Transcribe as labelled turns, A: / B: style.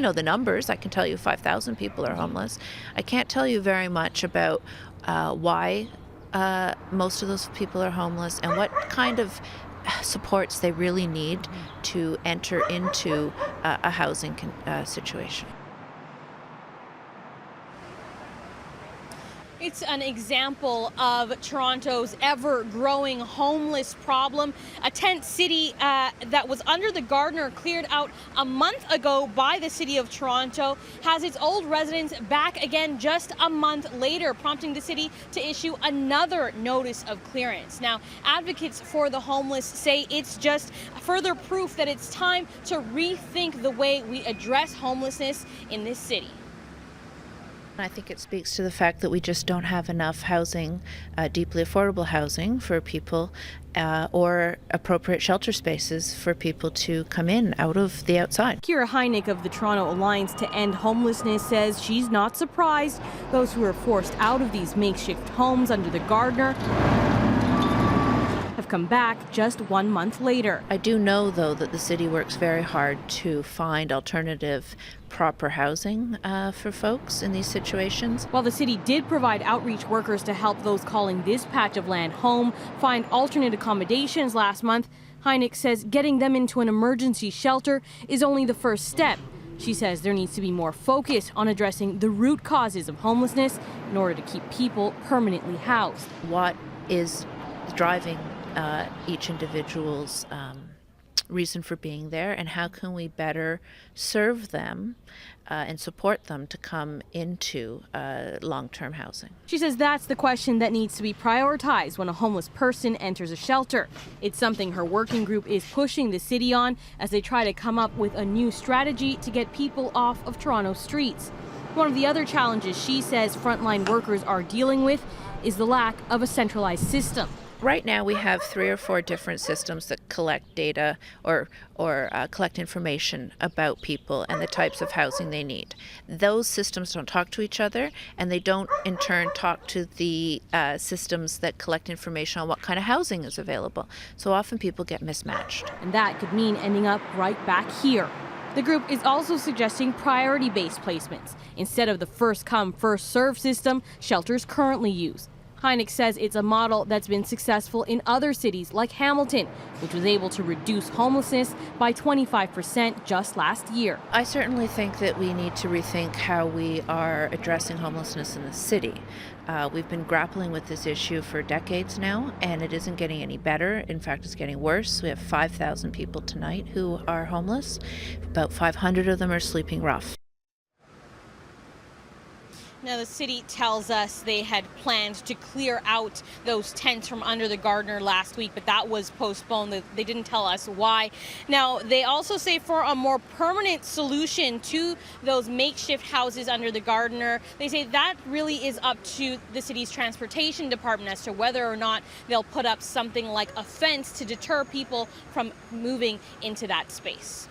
A: know the numbers. I can tell you 5,000 people are homeless. I can't tell you very much about why most of those people are homeless and what kind of supports they really need to enter into a housing situation.
B: It's an example of Toronto's ever-growing homeless problem. A tent city that was under the Gardiner, cleared out a month ago by the City of Toronto, has its old residents back again just a month later, prompting the city to issue another notice of clearance. Now, advocates for the homeless say it's just further proof that it's time to rethink the way we address homelessness in this city.
A: I think it speaks to the fact that we just don't have enough housing, deeply affordable housing for people, or appropriate shelter spaces for people to come in out of the outside.
B: Kira Heineck of the Toronto Alliance to End Homelessness says she's not surprised those who are forced out of these makeshift homes under the Gardiner have come back just 1 month later.
A: I do know, though, that the city works very hard to find alternative proper housing for folks in these situations.
B: While the city did provide outreach workers to help those calling this patch of land home find alternate accommodations last month, Heineck says getting them into an emergency shelter is only the first step. She says there needs to be more focus on addressing the root causes of homelessness in order to keep people permanently housed.
A: What is driving each individual's reason for being there, and how can we better serve them and support them to come into long-term housing?
B: She says that's the question that needs to be prioritized when a homeless person enters a shelter. It's something her working group is pushing the city on as they try to come up with a new strategy to get people off of Toronto streets. One of the other challenges she says frontline workers are dealing with is the lack of a centralized system.
A: Right now we have 3 or 4 different systems that collect data or collect information about people and the types of housing they need. Those systems don't talk to each other, and they don't in turn talk to the systems that collect information on what kind of housing is available. So often people get mismatched.
B: And that could mean ending up right back here. The group is also suggesting priority-based placements instead of the first-come, first-served system shelters currently use. Heineck says it's a model that's been successful in other cities like Hamilton, which was able to reduce homelessness by 25% just last year.
A: I certainly think that we need to rethink how we are addressing homelessness in the city. We've been grappling with this issue for decades now, and it isn't getting any better. In fact, it's getting worse. We have 5,000 people tonight who are homeless. About 500 of them are sleeping rough.
B: Now, the city tells us they had planned to clear out those tents from under the Gardiner last week, but that was postponed. They didn't tell us why. Now, they also say for a more permanent solution to those makeshift houses under the Gardiner, they say that really is up to the city's transportation department as to whether or not they'll put up something like a fence to deter people from moving into that space.